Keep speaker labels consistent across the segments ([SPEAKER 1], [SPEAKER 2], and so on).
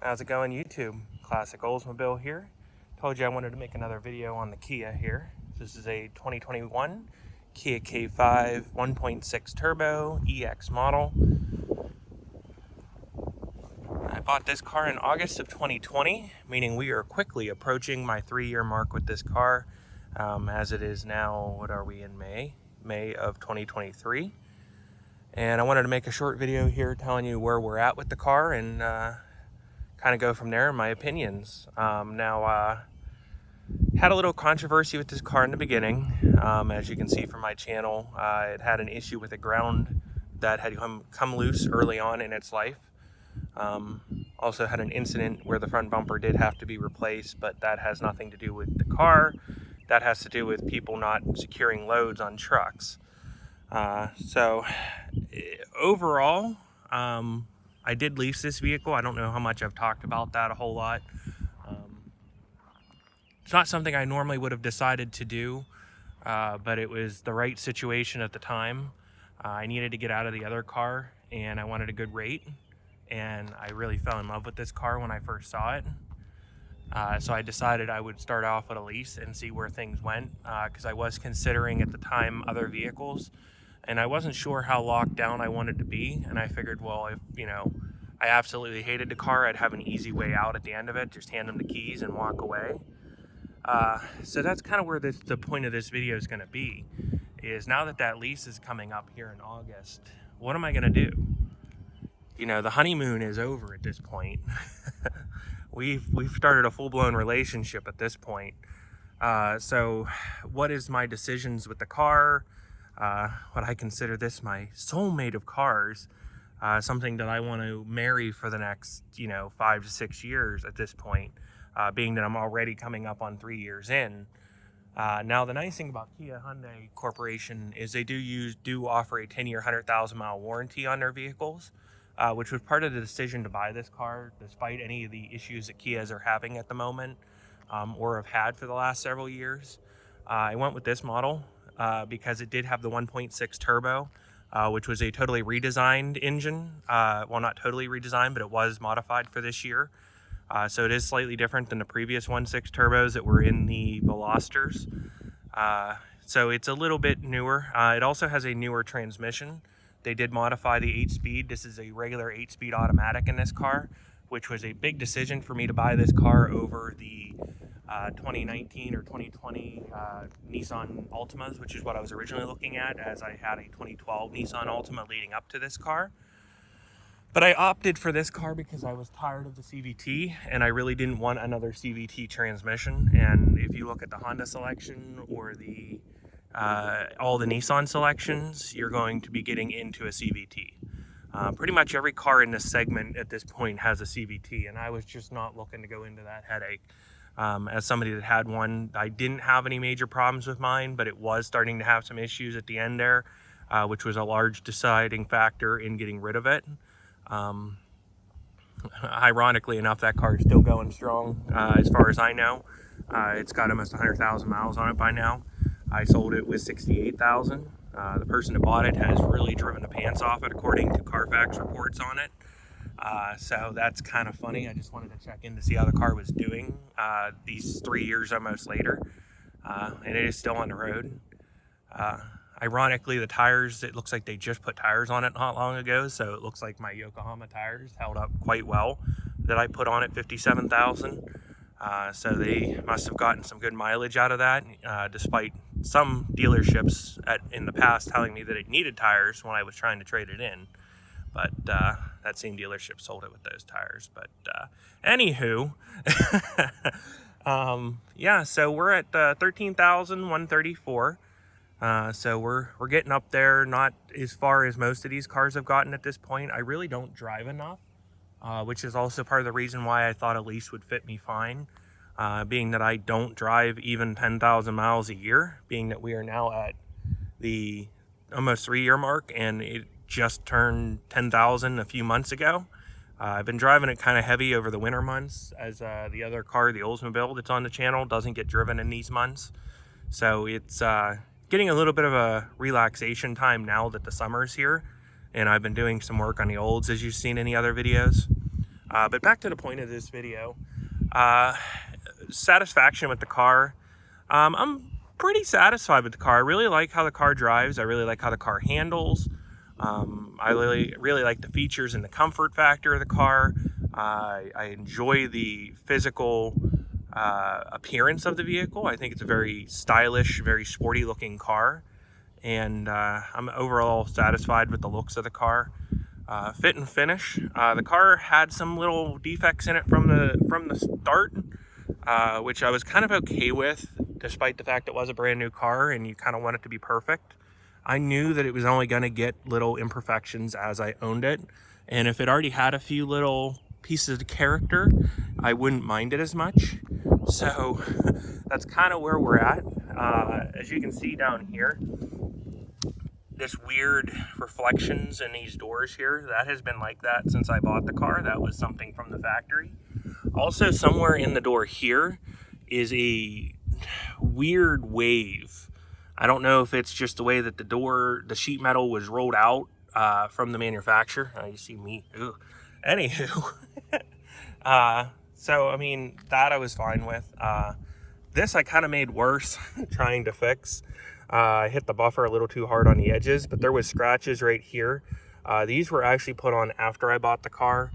[SPEAKER 1] How's it going, YouTube? Classic Oldsmobile here. Told you I wanted to make another video on the Kia here. This is a 2021 Kia K5 1.6 Turbo EX model. I bought this car in August of 2020, meaning we are quickly approaching my 3-year mark with this car, as it is now, what are we in May? May of 2023. And I wanted to make a short video here telling you where we're at with the car and kind of go from there in my opinions. Had a little controversy with this car in the beginning. As you can see from my channel, it had an issue with the ground that had come loose early on in its life. Also had an incident where the front bumper did have to be replaced, but that has nothing to do with the car. That has to do with people not securing loads on trucks. Overall, I did lease this vehicle. I don't know how much I've talked about that a whole lot. It's not something I normally would have decided to do, but it was the right situation at the time. I needed to get out of the other car and I wanted a good rate. And I really fell in love with this car when I first saw it. So I decided I would start off with a lease and see where things went, because I was considering at the time other vehicles. And I wasn't sure how locked down I wanted to be. And I figured, well, if, I absolutely hated the car, I'd have an easy way out at the end of it. Just hand them the keys and walk away. So that's kind of where the point of this video is going to be, is now that that lease is coming up here in August, what am I going to do? The honeymoon is over at this point. We've started a full-blown relationship at this point. So what is my decisions with the car? What I consider this my soulmate of cars, something that I want to marry for the next, 5 to 6 years at this point, being that I'm already coming up on 3 years in. Now, the nice thing about Kia Hyundai Corporation is they do offer a 10-year, 100,000-mile warranty on their vehicles, which was part of the decision to buy this car, despite any of the issues that Kias are having at the moment, or have had for the last several years. I went with this model because it did have the 1.6 turbo, which was a totally redesigned engine. Well, not totally redesigned, but it was modified for this year. So it is slightly different than the previous 1.6 turbos that were in the Velosters. So it's a little bit newer. It also has a newer transmission. They did modify the 8-speed. This is a regular 8-speed automatic in this car, which was a big decision for me to buy this car over the 2019 or 2020 Nissan Altimas, which is what I was originally looking at, as I had a 2012 Nissan Altima leading up to this car. But I opted for this car because I was tired of the CVT and I really didn't want another CVT transmission. And if you look at the Honda selection or the all the Nissan selections, you're going to be getting into a CVT. Pretty much every car in this segment at this point has a CVT, and I was just not looking to go into that headache. As somebody that had one, I didn't have any major problems with mine, but it was starting to have some issues at the end there, which was a large deciding factor in getting rid of it. Ironically enough, that car is still going strong, as far as I know. It's got almost 100,000 miles on it by now. I sold it with 68,000. The person that bought it has really driven the pants off it, according to Carfax reports on it. So that's kind of funny. I just wanted to check in to see how the car was doing these 3 years almost later. And it is still on the road. Ironically, the tires, it looks like they just put tires on it not long ago, so it looks like my Yokohama tires held up quite well that I put on it 57,000. So they must have gotten some good mileage out of that, despite some dealerships in the past telling me that it needed tires when I was trying to trade it in. But that same dealership sold it with those tires. But anywho, yeah, so we're at 13,134. So we're getting up there, not as far as most of these cars have gotten at this point. I really don't drive enough, which is also part of the reason why I thought a lease would fit me fine, being that I don't drive even 10,000 miles a year, being that we are now at the almost 3-year mark, and it just turned 10,000 a few months ago. I've been driving it kind of heavy over the winter months, as the other car, the Oldsmobile that's on the channel, doesn't get driven in these months. So it's getting a little bit of a relaxation time now that the summer's here, and I've been doing some work on the Olds, as you've seen in the other videos. But back to the point of this video. Satisfaction with the car. I'm pretty satisfied with the car. I really like how the car drives. I really like how the car handles. I really like the features and the comfort factor of the car. I enjoy the physical appearance of the vehicle. I think it's a very stylish, very sporty looking car. And I'm overall satisfied with the looks of the car. Fit and finish. The car had some little defects in it from the start, which I was kind of okay with, despite the fact it was a brand new car and you kind of want it to be perfect. I knew that it was only going to get little imperfections as I owned it, and if it already had a few little pieces of character, I wouldn't mind it as much. So that's kind of where we're at. As you can see down here, this weird reflections in these doors here, that has been like that since I bought the car. That was something from the factory. Also, somewhere in the door here is a weird wave. I don't know if it's just the way that the sheet metal was rolled out from the manufacturer. You see me. Ugh. Anywho. So, I mean, that I was fine with. This I kind of made worse trying to fix. I hit the buffer a little too hard on the edges, but there was scratches right here. These were actually put on after I bought the car.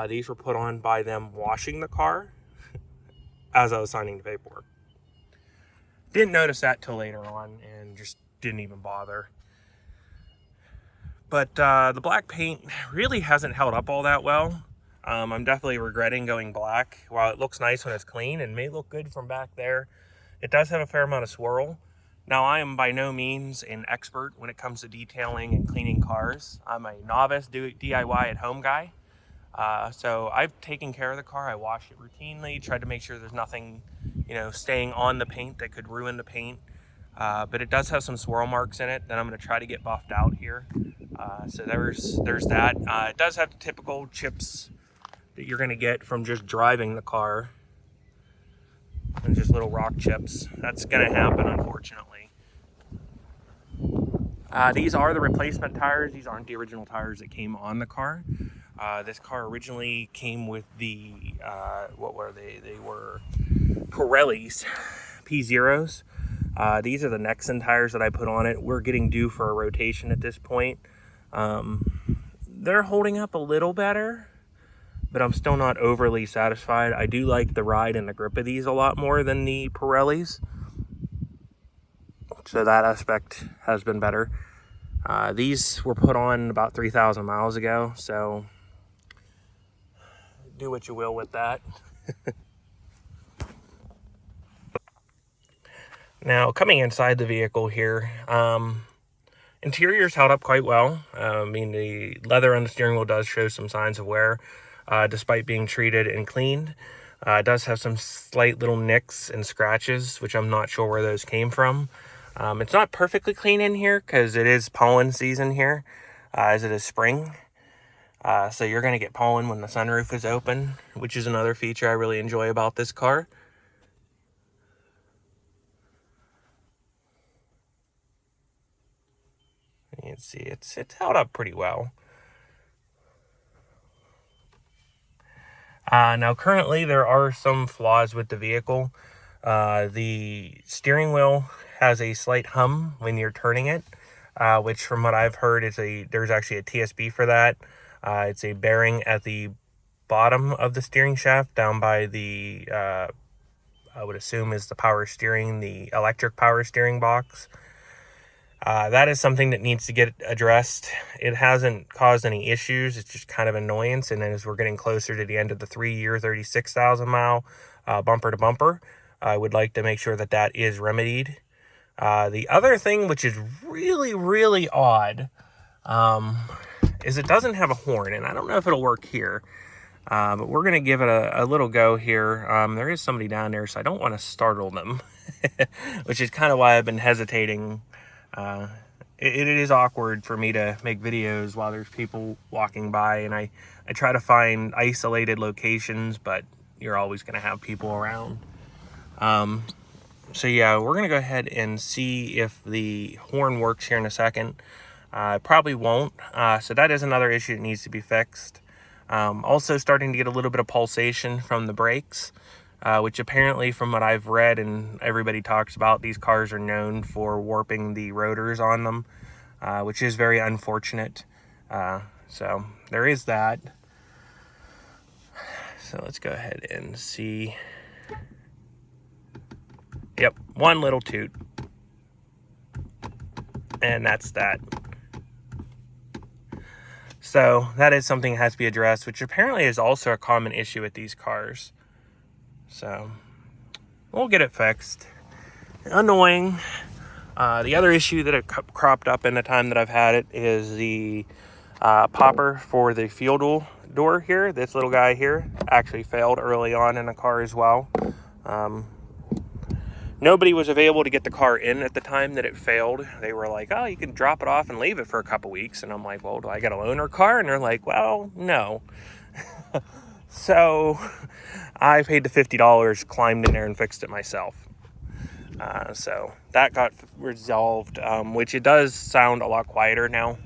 [SPEAKER 1] These were put on by them washing the car as I was signing the paperwork. Didn't notice that till later on and just didn't even bother. But the black paint really hasn't held up all that well. I'm definitely regretting going black. While it looks nice when it's clean and may look good from back there, it does have a fair amount of swirl. Now, I am by no means an expert when it comes to detailing and cleaning cars. I'm a novice DIY at home guy. So I've taken care of the car. I washed it routinely, tried to make sure there's nothing, staying on the paint that could ruin the paint. But it does have some swirl marks in it that I'm going to try to get buffed out here. So there's that. It does have the typical chips that you're going to get from just driving the car. And just little rock chips. That's going to happen, unfortunately. These are the replacement tires. These aren't the original tires that came on the car. This car originally came with the, what were they? They were Pirellis P0s. These are the Nexen tires that I put on it. We're getting due for a rotation at this point. They're holding up a little better, but I'm still not overly satisfied. I do like the ride and the grip of these a lot more than the Pirellis. So that aspect has been better. These were put on about 3,000 miles ago, so do what you will with that. Now, coming inside the vehicle here, interior's held up quite well. I mean, the leather on the steering wheel does show some signs of wear. Despite being treated and cleaned. It does have some slight little nicks and scratches, which I'm not sure where those came from. It's not perfectly clean in here because it is pollen season here, as it is spring. So you're going to get pollen when the sunroof is open, which is another feature I really enjoy about this car. You can see it's held up pretty well. Now, currently, there are some flaws with the vehicle. The steering wheel has a slight hum when you're turning it, which from what I've heard, there's actually a TSB for that. It's a bearing at the bottom of the steering shaft down by the, I would assume is the power steering, the electric power steering box. That is something that needs to get addressed. It hasn't caused any issues. It's just kind of annoyance. And as we're getting closer to the end of the 3-year, 36,000 mile bumper to bumper, I would like to make sure that that is remedied. The other thing, which is really, really odd, is it doesn't have a horn. And I don't know if it'll work here, but we're going to give it a little go here. There is somebody down there, so I don't want to startle them, which is kind of why I've been hesitating. It is awkward for me to make videos while there's people walking by, and I try to find isolated locations, but you're always going to have people around. So yeah, we're going to go ahead and see if the horn works here in a second. It probably won't. So that is another issue that needs to be fixed. Also starting to get a little bit of pulsation from the brakes, which apparently from what I've read and everybody talks about, these cars are known for warping the rotors on them, which is very unfortunate. So there is that. So let's go ahead and see. Yep, one little toot. And that's that. So that is something that has to be addressed, which apparently is also a common issue with these cars. So we'll get it fixed. Annoying. The other issue that cropped up in the time that I've had it is the popper for the fuel door here. This little guy here actually failed early on in the car as well. Nobody was available to get the car in at the time that it failed. They were like, oh, you can drop it off and leave it for a couple weeks. And I'm like, well, do I got a loaner car? And they're like, well, no. So I paid the $50, climbed in there and fixed it myself. So that got resolved, which it does sound a lot quieter now.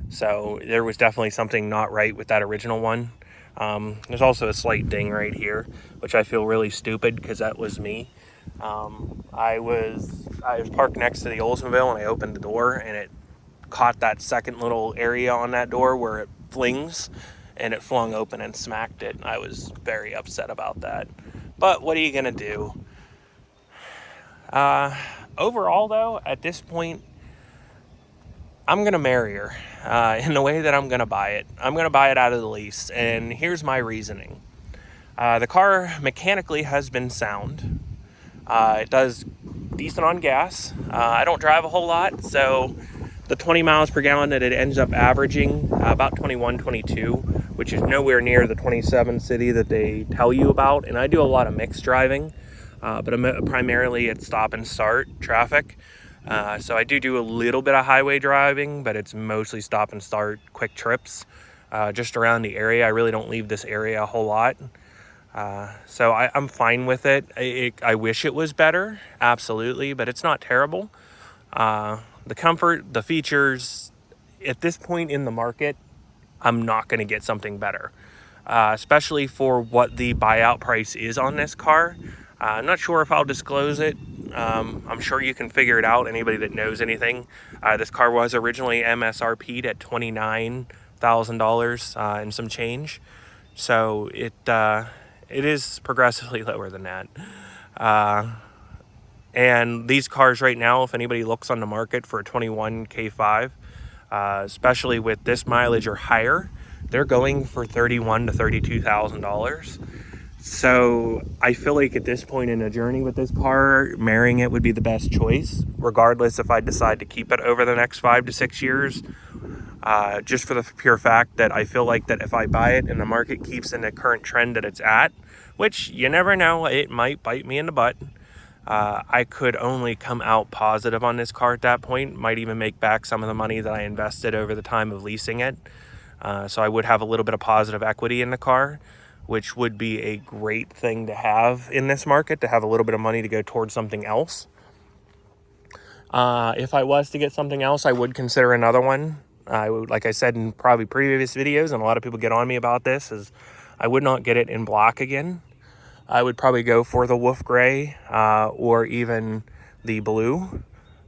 [SPEAKER 1] So there was definitely something not right with that original one. There's also a slight ding right here, which I feel really stupid because that was me. I was parked next to the Oldsmobile and I opened the door and it caught that second little area on that door where it flings, and it flung open and smacked it. I was very upset about that. But what are you going to do? Overall, though, at this point, I'm going to marry her in the way that I'm going to buy it. I'm going to buy it out of the lease, and here's my reasoning. The car mechanically has been sound. It does decent on gas. I don't drive a whole lot, so the 20 miles per gallon that it ends up averaging, about 21, 22, which is nowhere near the 27 city that they tell you about. And I do a lot of mixed driving, but primarily it's stop and start traffic. So I do a little bit of highway driving, but it's mostly stop and start quick trips just around the area. I really don't leave this area a whole lot. So I'm fine with it. I wish it was better, absolutely, but it's not terrible. The comfort, the features, at this point in the market, I'm not going to get something better, especially for what the buyout price is on this car. I'm not sure if I'll disclose it. I'm sure you can figure it out, anybody that knows anything. This car was originally MSRP'd at $29,000 and some change. So it is progressively lower than that. And these cars right now, if anybody looks on the market for a 21 K5, especially with this mileage or higher, they're going for $31,000 to $32,000. So I feel like at this point in a journey with this car, marrying it would be the best choice, regardless if I decide to keep it over the next 5 to 6 years. Just for the pure fact that I feel like that if I buy it and the market keeps in the current trend that it's at, which you never know, it might bite me in the butt, I could only come out positive on this car at that point. Might even make back some of the money that I invested over the time of leasing it. So I would have a little bit of positive equity in the car, which would be a great thing to have in this market, to have a little bit of money to go towards something else. If I was to get something else, I would consider another one. I would, like I said in probably previous videos, and a lot of people get on me about this, is I would not get it in black again. I would probably go for the wolf gray or even the blue,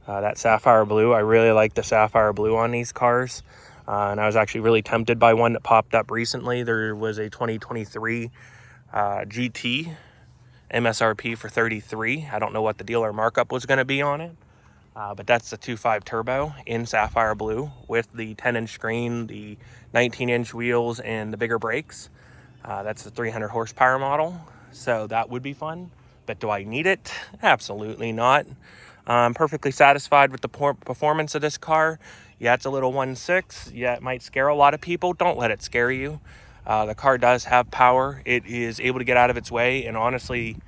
[SPEAKER 1] that sapphire blue. I really like the sapphire blue on these cars. And I was actually really tempted by one that popped up recently. There was a 2023 GT MSRP for $33,000. I don't know what the dealer markup was going to be on it. But that's the 2.5 turbo in sapphire blue with the 10-inch screen, the 19-inch wheels, and the bigger brakes. That's the 300 horsepower model. So that would be fun. But do I need it? Absolutely not. I'm perfectly satisfied with the performance of this car. Yeah, it's a little 1.6. Yeah, it might scare a lot of people. Don't let it scare you. The car does have power. It is able to get out of its way, and honestly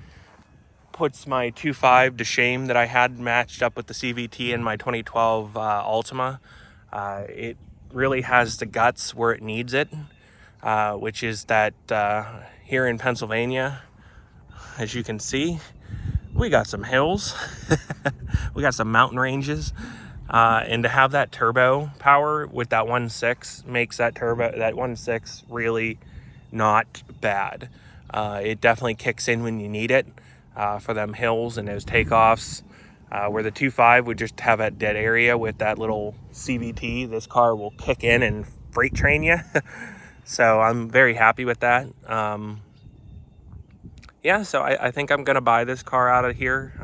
[SPEAKER 1] puts my 2.5 to shame that I had matched up with the CVT in my 2012 Altima. It really has the guts where it needs it, which is that here in Pennsylvania, as you can see, we got some hills. We got some mountain ranges. And to have that turbo power with that 1.6 makes that 1.6 really not bad. It definitely kicks in when you need it for them hills and those takeoffs. Where the 2.5 would just have that dead area with that little CVT, this car will kick in and freight train you. So I'm very happy with that. Yeah, so I think I'm gonna buy this car out of here.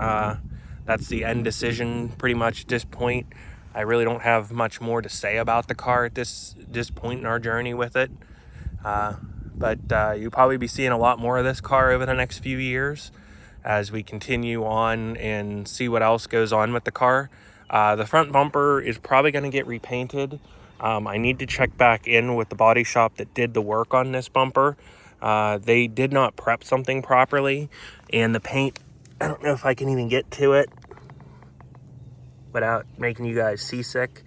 [SPEAKER 1] That's the end decision pretty much at this point. I really don't have much more to say about the car at this point in our journey with it. But you'll probably be seeing a lot more of this car over the next few years as we continue on and see what else goes on with the car. The front bumper is probably going to get repainted. I need to check back in with the body shop that did the work on this bumper. They did not prep something properly, and the paint, I don't know if I can even get to it without making you guys seasick.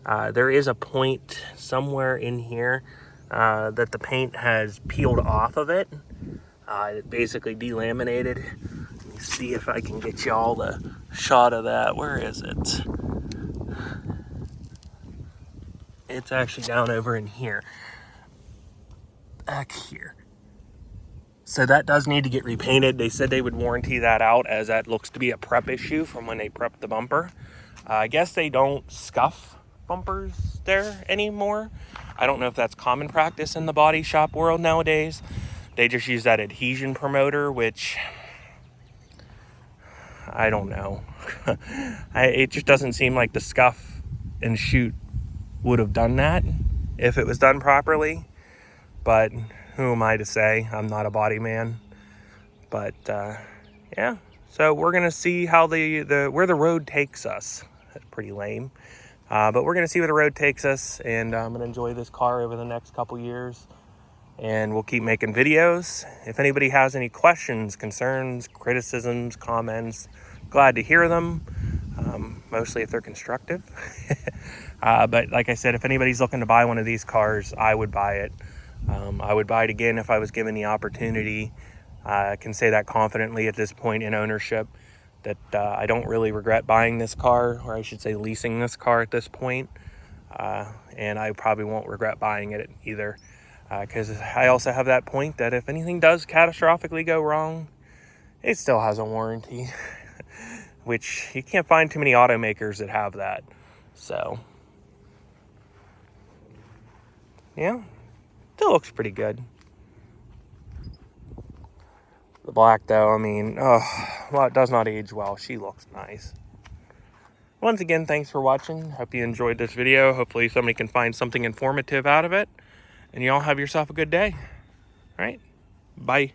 [SPEAKER 1] There is a point somewhere in here that the paint has peeled off of it. It basically delaminated. Let me see if I can get y'all the shot of that. Where is it? It's actually down over in here. Back here. So that does need to get repainted. They said they would warranty that out, as that looks to be a prep issue from when they prepped the bumper. I guess they don't scuff bumpers there anymore. I don't know if that's common practice in the body shop world nowadays. They just use that adhesion promoter, which I don't know. It just doesn't seem like the scuff and shoot would have done that if it was done properly. But who am I to say? I'm not a body man. But yeah, so we're gonna see how where the road takes us. That's pretty lame. But we're gonna see where the road takes us, and I'm gonna enjoy this car over the next couple years. And we'll keep making videos. If anybody has any questions, concerns, criticisms, comments, glad to hear them. Mostly if they're constructive. But like I said, if anybody's looking to buy one of these cars, I would buy it. I would buy it again if I was given the opportunity. I can say that confidently at this point in ownership, that I don't really regret buying this car, or I should say leasing this car at this point. And I probably won't regret buying it either. Because I also have that point that if anything does catastrophically go wrong, it still has a warranty. Which you can't find too many automakers that have that. So, yeah, still looks pretty good. The black though, I mean, well, it does not age well. She looks nice. Once again, thanks for watching. Hope you enjoyed this video. Hopefully somebody can find something informative out of it. And you all have yourself a good day. All right, bye.